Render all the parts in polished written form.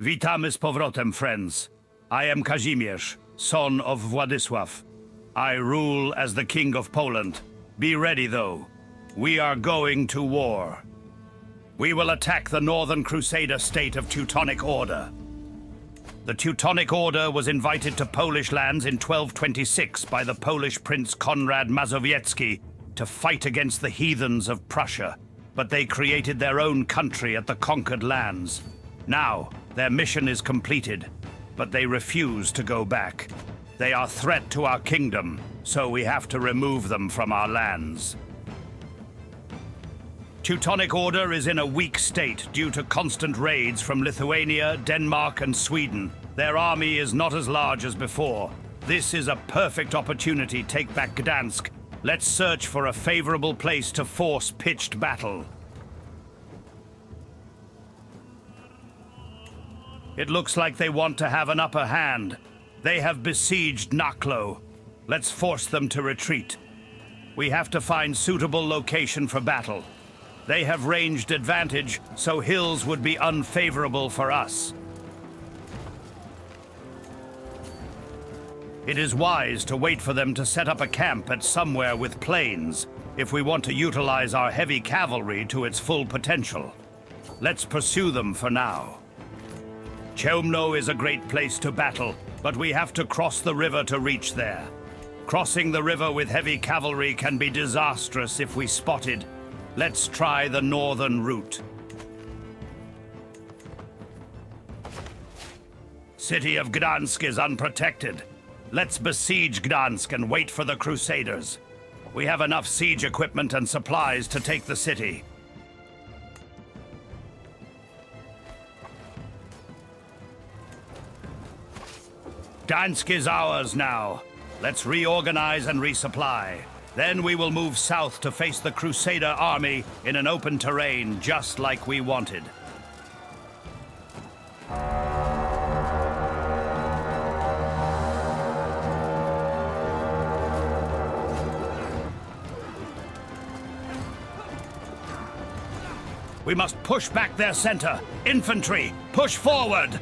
Witamy z powrotem, friends. I am Casimir, son of Władysław. I rule as the King of Poland. Be ready, though. We are going to war. We will attack the northern Crusader state of Teutonic Order. The Teutonic Order was invited to Polish lands in 1226 by the Polish Prince Konrad Mazowiecki to fight against the heathens of Prussia, but they created their own country at the conquered lands. Now, their mission is completed, but they refuse to go back. They are a threat to our kingdom, so we have to remove them from our lands. Teutonic Order is in a weak state due to constant raids from Lithuania, Denmark, and Sweden. Their army is not as large as before. This is a perfect opportunity to take back Gdansk. Let's search for a favorable place to force pitched battle. It looks like they want to have an upper hand. They have besieged Naklo. Let's force them to retreat. We have to find suitable location for battle. They have ranged advantage, so hills would be unfavorable for us. It is wise to wait for them to set up a camp at somewhere with plains, if we want to utilize our heavy cavalry to its full potential. Let's pursue them for now. Chełmno is a great place to battle, but we have to cross the river to reach there. Crossing the river with heavy cavalry can be disastrous if we spotted. Let's try the northern route. City of Gdansk is unprotected. Let's besiege Gdansk and wait for the Crusaders. We have enough siege equipment and supplies to take the city. Gdansk is ours now. Let's reorganize and resupply. Then we will move south to face the Crusader army in an open terrain, just like we wanted. We must push back their center. Infantry, push forward!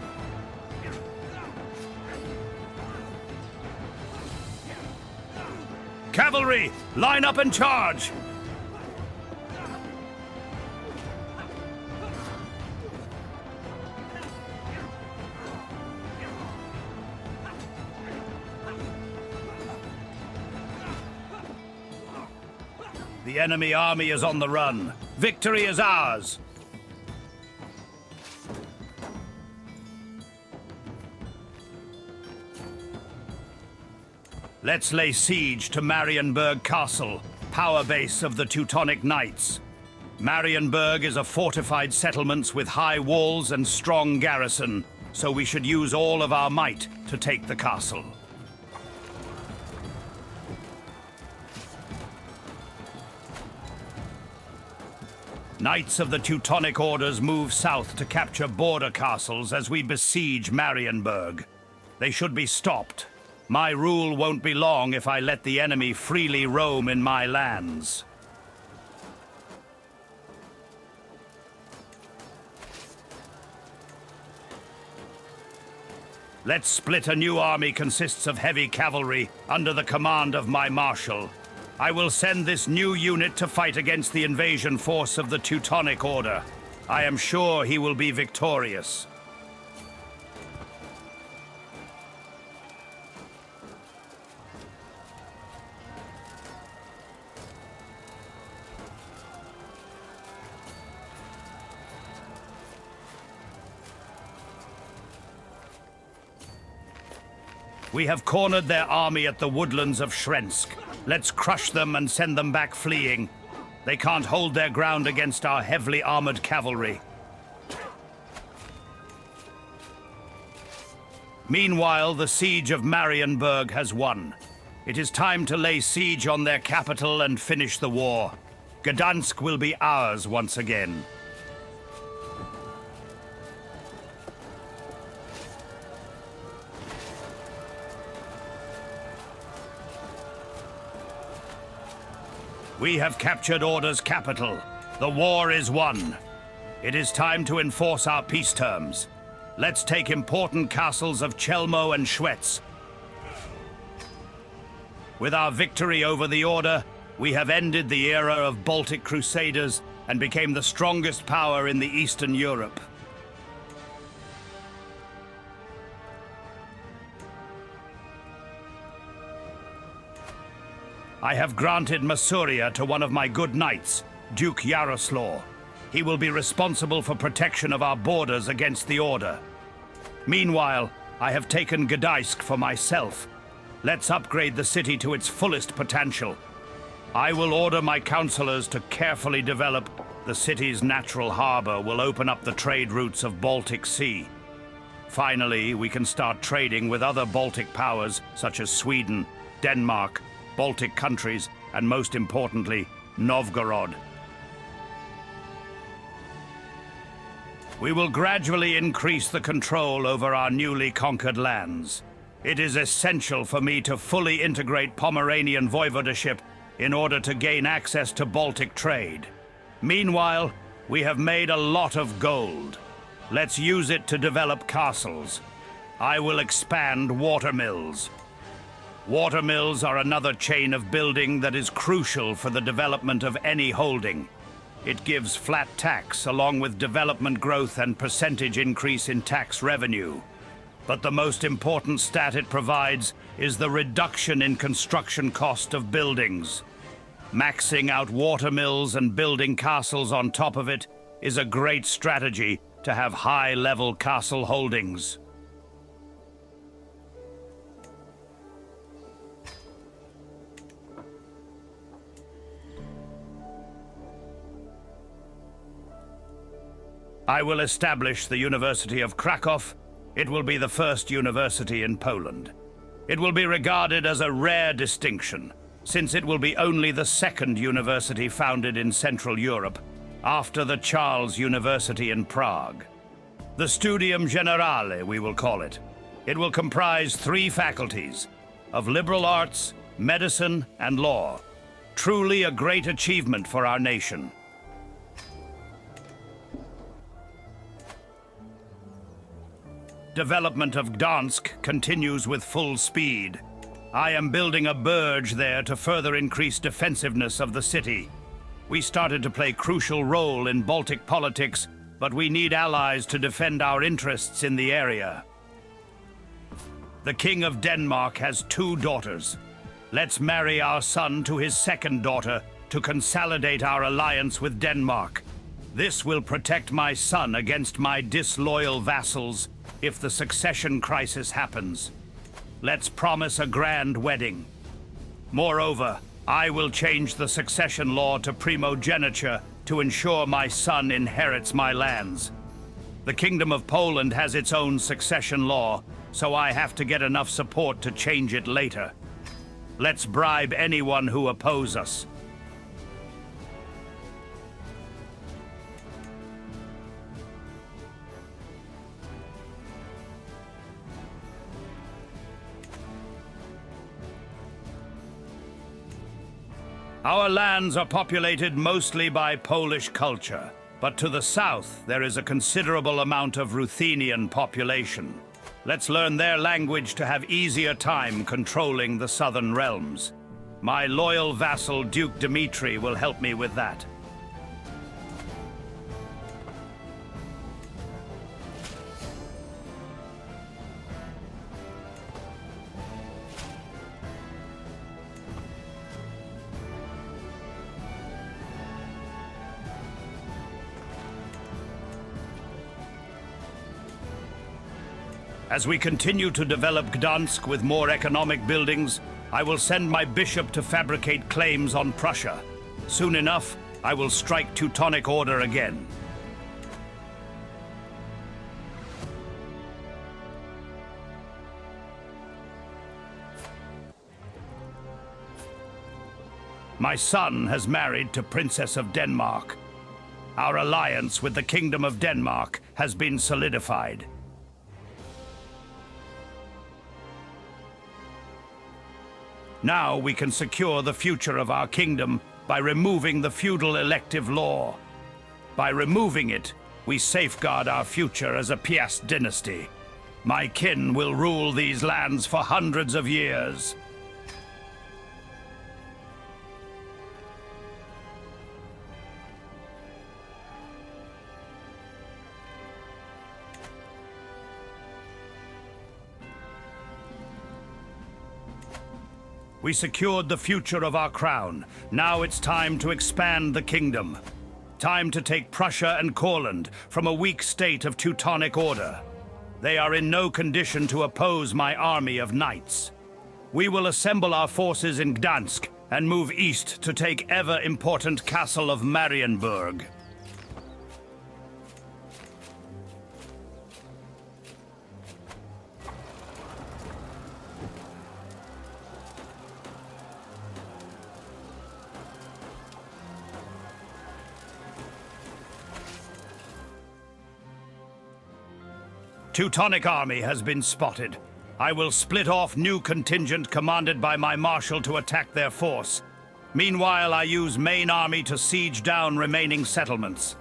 Cavalry, line up and charge! The enemy army is on the run. Victory is ours! Let's lay siege to Marienburg Castle, power base of the Teutonic Knights. Marienburg is a fortified settlement with high walls and strong garrison, so we should use all of our might to take the castle. Knights of the Teutonic Orders move south to capture border castles as we besiege Marienburg. They should be stopped. My rule won't be long if I let the enemy freely roam in my lands. Let's split. A new army consists of heavy cavalry under the command of my marshal. I will send this new unit to fight against the invasion force of the Teutonic Order. I am sure he will be victorious. We have cornered their army at the woodlands of Gdansk. Let's crush them and send them back fleeing. They can't hold their ground against our heavily armored cavalry. Meanwhile, the siege of Marienburg has won. It is time to lay siege on their capital and finish the war. Gdansk will be ours once again. We have captured Order's capital. The war is won. It is time to enforce our peace terms. Let's take important castles of Chelmo and Schwetz. With our victory over the Order, we have ended the era of Baltic Crusaders and became the strongest power in the Eastern Europe. I have granted Masuria to one of my good knights, Duke Yaroslaw. He will be responsible for protection of our borders against the Order. Meanwhile, I have taken Gdansk for myself. Let's upgrade the city to its fullest potential. I will order my councillors to carefully develop the city's natural harbor will open up the trade routes of Baltic Sea. Finally, we can start trading with other Baltic powers such as Sweden, Denmark, Baltic countries, and most importantly, Novgorod. We will gradually increase the control over our newly conquered lands. It is essential for me to fully integrate Pomeranian voivodeship in order to gain access to Baltic trade. Meanwhile, we have made a lot of gold. Let's use it to develop castles. I will expand watermills. Watermills are another chain of building that is crucial for the development of any holding. It gives flat tax along with development growth and percentage increase in tax revenue. But the most important stat it provides is the reduction in construction cost of buildings. Maxing out watermills and building castles on top of it is a great strategy to have high-level castle holdings. I will establish the University of Krakow. It will be the first university in Poland. It will be regarded as a rare distinction, since it will be only the second university founded in Central Europe, after the Charles University in Prague. The Studium Generale, we will call it. It will comprise 3 faculties, of liberal arts, medicine, and law. Truly a great achievement for our nation. Development of Gdansk continues with full speed. I am building a burj there to further increase defensiveness of the city. We started to play a crucial role in Baltic politics, but we need allies to defend our interests in the area. The King of Denmark has 2 daughters. Let's marry our son to his second daughter to consolidate our alliance with Denmark. This will protect my son against my disloyal vassals if the succession crisis happens. Let's promise a grand wedding. Moreover, I will change the succession law to primogeniture to ensure my son inherits my lands. The Kingdom of Poland has its own succession law, so I have to get enough support to change it later. Let's bribe anyone who opposes us. Our lands are populated mostly by Polish culture, but to the south there is a considerable amount of Ruthenian population. Let's learn their language to have easier time controlling the southern realms. My loyal vassal Duke Dmitri will help me with that. As we continue to develop Gdansk with more economic buildings, I will send my bishop to fabricate claims on Prussia. Soon enough, I will strike Teutonic order again. My son has married to Princess of Denmark. Our alliance with the Kingdom of Denmark has been solidified. Now we can secure the future of our kingdom by removing the feudal elective law. By removing it, we safeguard our future as a Piast dynasty. My kin will rule these lands for hundreds of years. We secured the future of our crown. Now it's time to expand the kingdom. Time to take Prussia and Courland from a weak state of Teutonic order. They are in no condition to oppose my army of knights. We will assemble our forces in Gdansk and move east to take ever-important castle of Marienburg. Teutonic army has been spotted. I will split off new contingent commanded by my marshal to attack their force. Meanwhile, I use main army to siege down remaining settlements.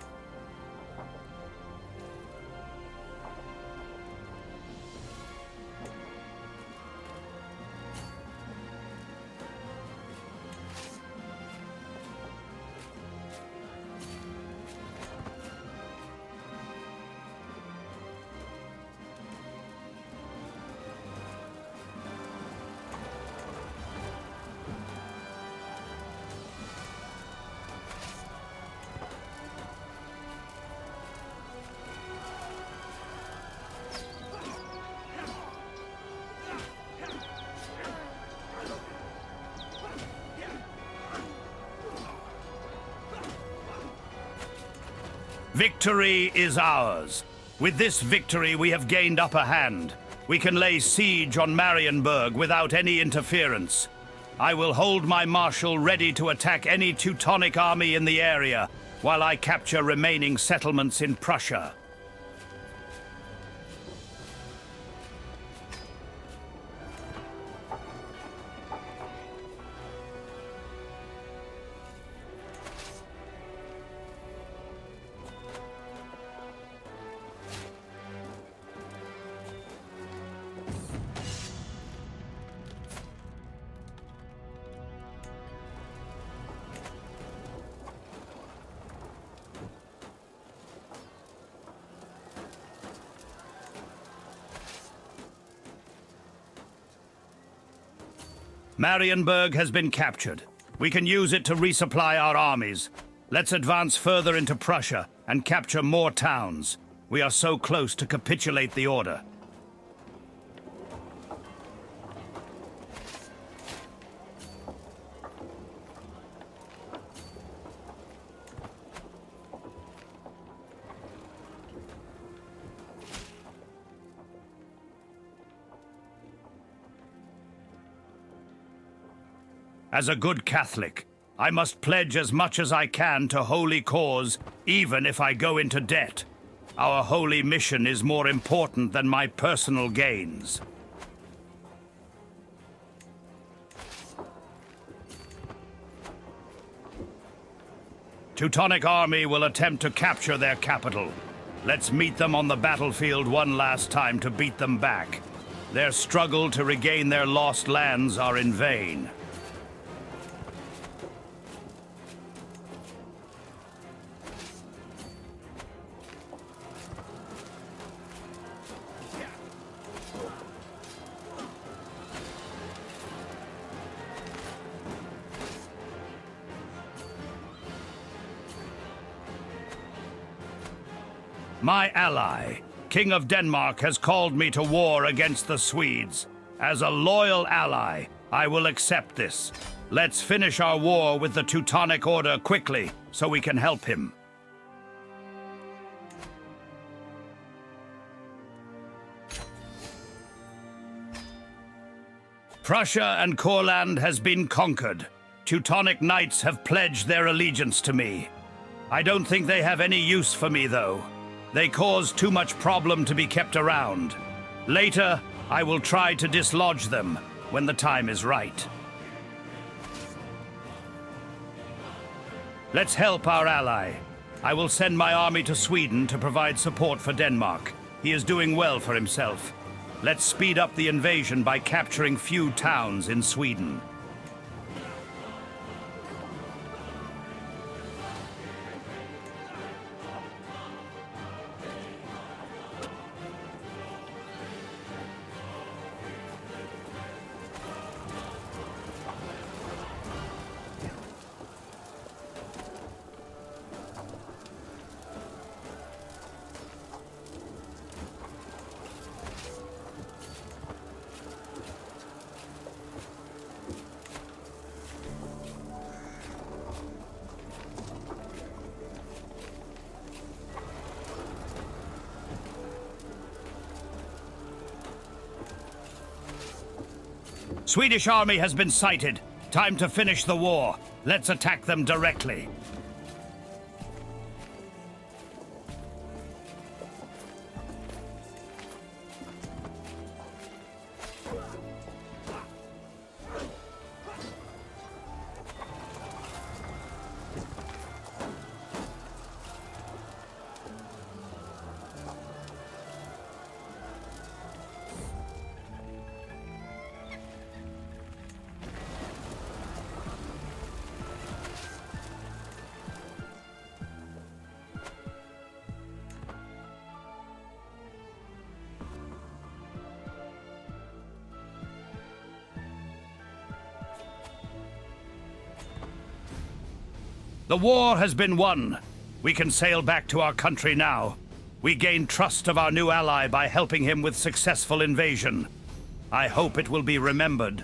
Victory is ours. With this victory, we have gained upper hand. We can lay siege on Marienburg without any interference. I will hold my marshal ready to attack any Teutonic army in the area, while I capture remaining settlements in Prussia. Marienburg has been captured. We can use it to resupply our armies. Let's advance further into Prussia and capture more towns. We are so close to capitulate the order. As a good Catholic, I must pledge as much as I can to holy cause, even if I go into debt. Our holy mission is more important than my personal gains. Teutonic army will attempt to capture their capital. Let's meet them on the battlefield one last time to beat them back. Their struggle to regain their lost lands are in vain. My ally, King of Denmark, has called me to war against the Swedes. As a loyal ally, I will accept this. Let's finish our war with the Teutonic Order quickly, so we can help him. Prussia and Courland has been conquered. Teutonic knights have pledged their allegiance to me. I don't think they have any use for me, though. They cause too much problem to be kept around. Later, I will try to dislodge them when the time is right. Let's help our ally. I will send my army to Sweden to provide support for Denmark. He is doing well for himself. Let's speed up the invasion by capturing few towns in Sweden. Swedish army has been sighted. Time to finish the war. Let's attack them directly. The war has been won. We can sail back to our country now. We gained trust of our new ally by helping him with successful invasion. I hope it will be remembered.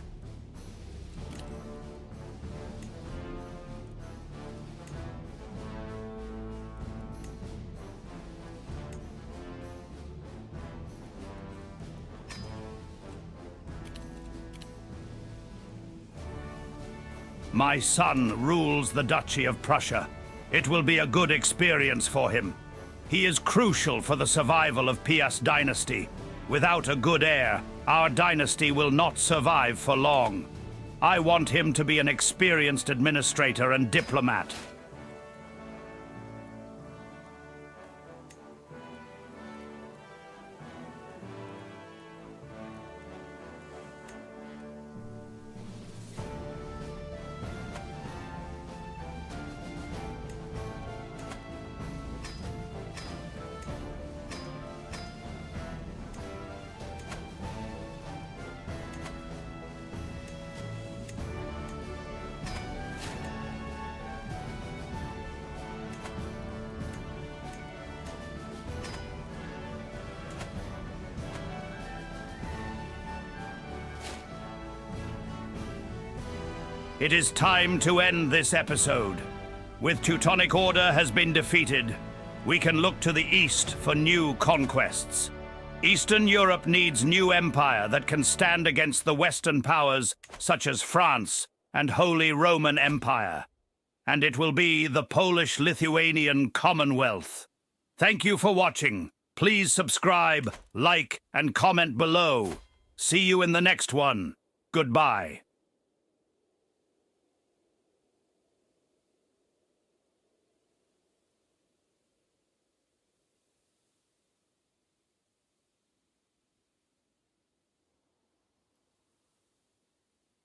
My son rules the Duchy of Prussia. It will be a good experience for him. He is crucial for the survival of Piast dynasty. Without a good heir, our dynasty will not survive for long. I want him to be an experienced administrator and diplomat. It is time to end this episode. With Teutonic order has been defeated, we can look to the east for new conquests. Eastern Europe needs new empire that can stand against the Western powers such as France and Holy Roman Empire. And it will be the Polish-Lithuanian Commonwealth. Thank you for watching. Please subscribe, like, and comment below. See you in the next one. Goodbye.